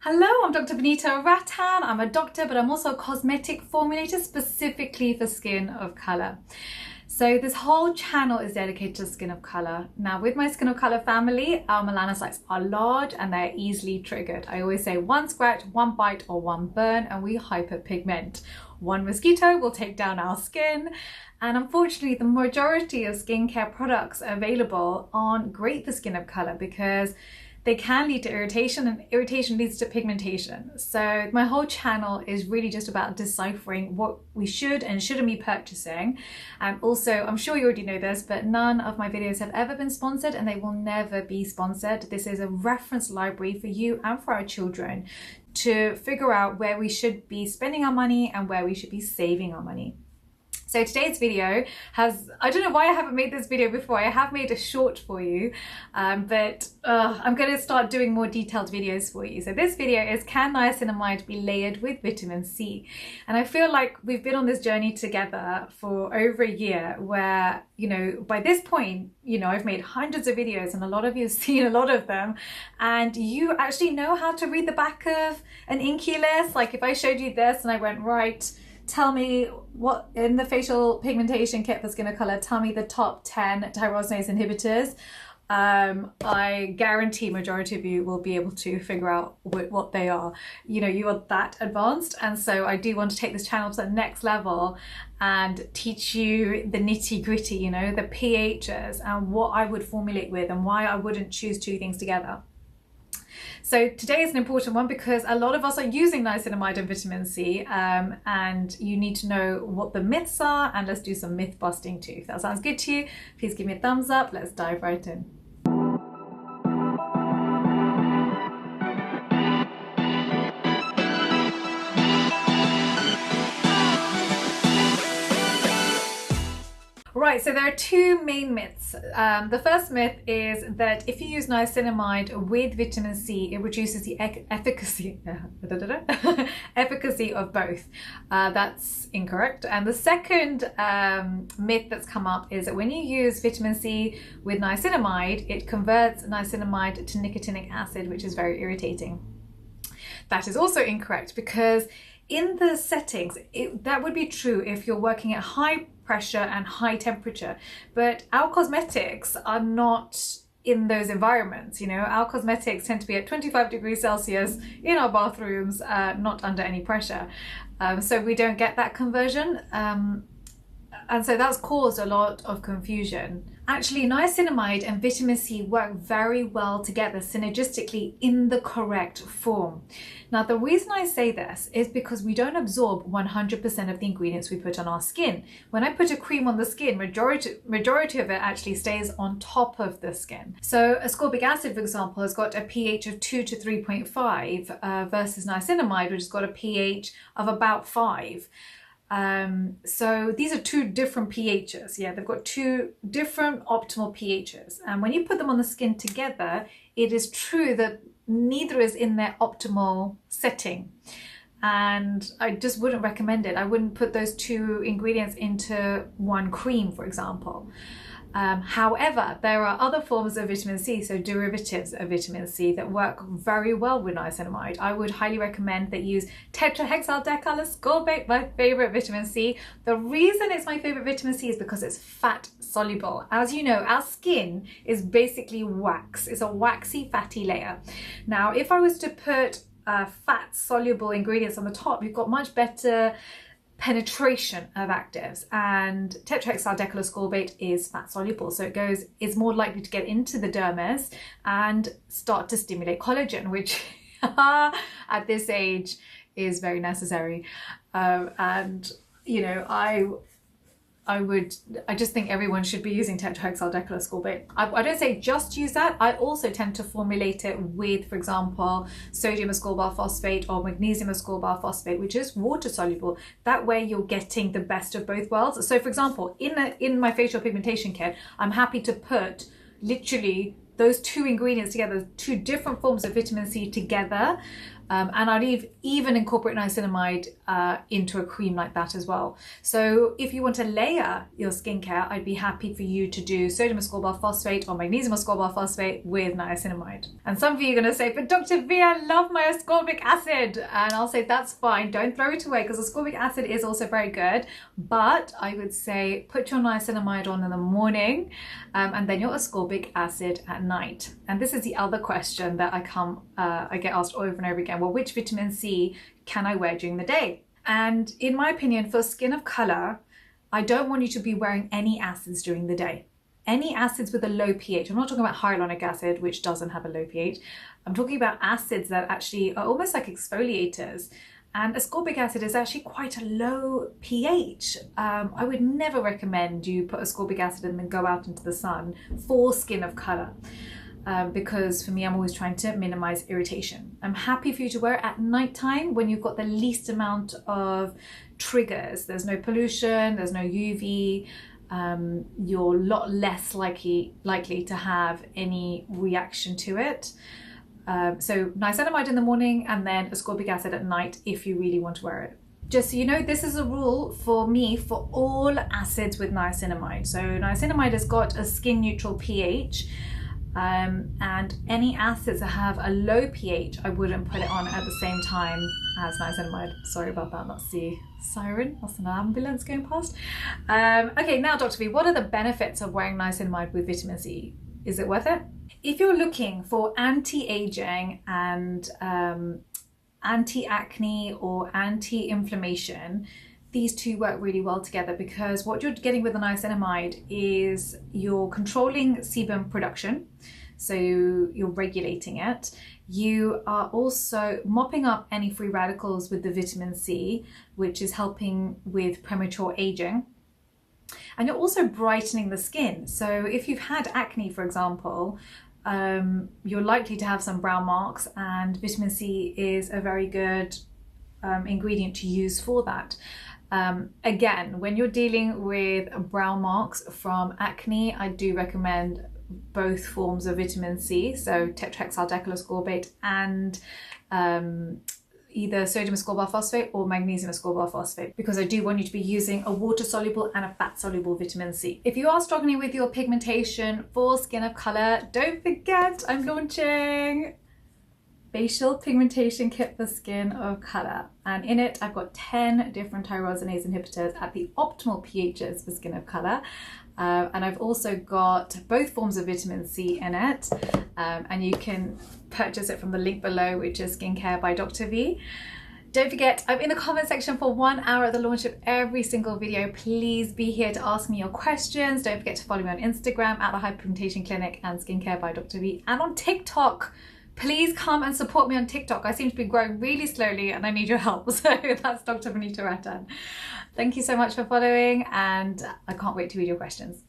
Hello, I'm Dr. Vanita Rattan. I'm a doctor, but I'm also a cosmetic formulator specifically for skin of color. So this whole channel is dedicated to skin of color. Now with my skin of color family, our melanocytes are large and they're easily triggered. I always say one scratch, one bite or one burn and we hyperpigment. One mosquito will take down our skin. And unfortunately, the majority of skincare products available aren't great for skin of color because they can lead to irritation, and irritation leads to pigmentation. So my whole channel is really just about deciphering what we should and shouldn't be purchasing. Also, I'm sure you already know this, but none of my videos have ever been sponsored and they will never be sponsored. This is a reference library for you and for our children to figure out where we should be spending our money and where we should be saving our money. So today's video has, I don't know why I haven't made this video before. I have made a short for you, but I'm going to start doing more detailed videos for you. So this video is, can niacinamide be layered with vitamin C? And I feel like we've been on this journey together for over a year where, you know, by this point, you know, I've made hundreds of videos and a lot of you have seen a lot of them. And you actually know how to read the back of an inky list. Like if I showed you this and I went, right, tell me what in the facial pigmentation kit for skin of color, tell me the top 10 tyrosinase inhibitors. I guarantee majority of you will be able to figure out what they are. You know, you are that advanced. And so I do want to take this channel to the next level and teach you the nitty gritty, you know, the pHs and what I would formulate with and why I wouldn't choose two things together. So today is an important one because a lot of us are using niacinamide and vitamin C, and you need to know what the myths are, and let's do some myth busting too. If that sounds good to you, please give me a thumbs up. Let's dive right in. Right, so there are two main myths. The first myth is that if you use niacinamide with vitamin C, it reduces the efficacy of both. That's incorrect. And the second myth that's come up is that when you use vitamin C with niacinamide, it converts niacinamide to nicotinic acid, which is very irritating. That is also incorrect because in the settings, that would be true if you're working at high pressure and high temperature, but our cosmetics are not in those environments. You know, our cosmetics tend to be at 25 degrees Celsius in our bathrooms, not under any pressure. So we don't get that conversion. And so that's caused a lot of confusion. Actually, niacinamide and vitamin C work very well together synergistically in the correct form. Now, the reason I say this is because we don't absorb 100% of the ingredients we put on our skin. When I put a cream on the skin, majority of it actually stays on top of the skin. So ascorbic acid, for example, has got a pH of 2 to 3.5 versus niacinamide, which has got a pH of about 5. So these are two different pHs. Yeah, they've got two different optimal pHs. And when you put them on the skin together, it is true that neither is in their optimal setting. And I just wouldn't recommend it. I wouldn't put those two ingredients into one cream, for example. However, there are other forms of vitamin C, so derivatives of vitamin C that work very well with niacinamide. I would highly recommend that you use tetrahexyldecylascorbate, my favorite vitamin C. The reason it's my favorite vitamin C is because it's fat soluble. As you know, our skin is basically wax. It's a waxy, fatty layer. Now, if I was to put fat soluble ingredients on the top, you've got much better penetration of actives, and tetrahexyldecylascorbate is fat soluble, so it's more likely to get into the dermis and start to stimulate collagen, which at this age is very necessary. And you know, I just think everyone should be using tetrahexyldecylascorbate. I don't say just use that. I also tend to formulate it with, for example, sodium ascorbate phosphate or magnesium ascorbate phosphate, which is water soluble. That way you're getting the best of both worlds. So for example, in my facial pigmentation kit, I'm happy to put literally those two ingredients together, two different forms of vitamin C together, And I'd even incorporate niacinamide into a cream like that as well. So if you want to layer your skincare, I'd be happy for you to do sodium ascorbate phosphate or magnesium ascorbate phosphate with niacinamide. And some of you are going to say, but Dr. V, I love my ascorbic acid. And I'll say, that's fine. Don't throw it away, because ascorbic acid is also very good. But I would say put your niacinamide on in the morning and then your ascorbic acid at night. And this is the other question that I get asked over and over again. Well, which vitamin C can I wear during the day? And in my opinion, for skin of color, I don't want you to be wearing any acids during the day. Any acids with a low pH. I'm not talking about hyaluronic acid, which doesn't have a low pH. I'm talking about acids that actually are almost like exfoliators. And ascorbic acid is actually quite a low pH. I would never recommend you put ascorbic acid and then go out into the sun for skin of color. Because for me, I'm always trying to minimize irritation. I'm happy for you to wear it at nighttime when you've got the least amount of triggers. There's no pollution, there's no UV. You're a lot less likely to have any reaction to it. So niacinamide in the morning and then ascorbic acid at night if you really want to wear it. Just so you know, this is a rule for me for all acids with niacinamide. So niacinamide has got a skin neutral pH. And any acids that have a low pH, I wouldn't put it on at the same time as niacinamide. Sorry about that, that's the siren, that's an ambulance going past. Okay, now Dr. V, what are the benefits of wearing niacinamide with vitamin C? Is it worth it? If you're looking for anti-aging and anti-acne or anti-inflammation, these two work really well together, because what you're getting with the niacinamide is you're controlling sebum production, so you're regulating it. You are also mopping up any free radicals with the vitamin C, which is helping with premature aging. And you're also brightening the skin. So if you've had acne, for example, you're likely to have some brown marks, and vitamin C is a very good ingredient to use for that. Again, when you're dealing with brown marks from acne, I do recommend both forms of vitamin C, so tetrahexyldecylascorbate and either sodium ascorbate phosphate or magnesium ascorbate phosphate, because I do want you to be using a water soluble and a fat soluble vitamin C. If you are struggling with your pigmentation for skin of color, don't forget I'm launching Facial Pigmentation Kit for Skin of Color, and in it I've got 10 different tyrosinase inhibitors at the optimal pHs for skin of color, and I've also got both forms of vitamin C in it, and you can purchase it from the link below, which is Skincare by Dr. V. Don't forget, I'm in the comment section for 1 hour at the launch of every single video. Please be here to ask me your questions. Don't forget to follow me on Instagram at the Hyperpigmentation Clinic and Skincare by Dr. V, and on TikTok. Please come and support me on TikTok. I seem to be growing really slowly and I need your help. So that's Dr. Vanita Rattan. Thank you so much for following, and I can't wait to read your questions.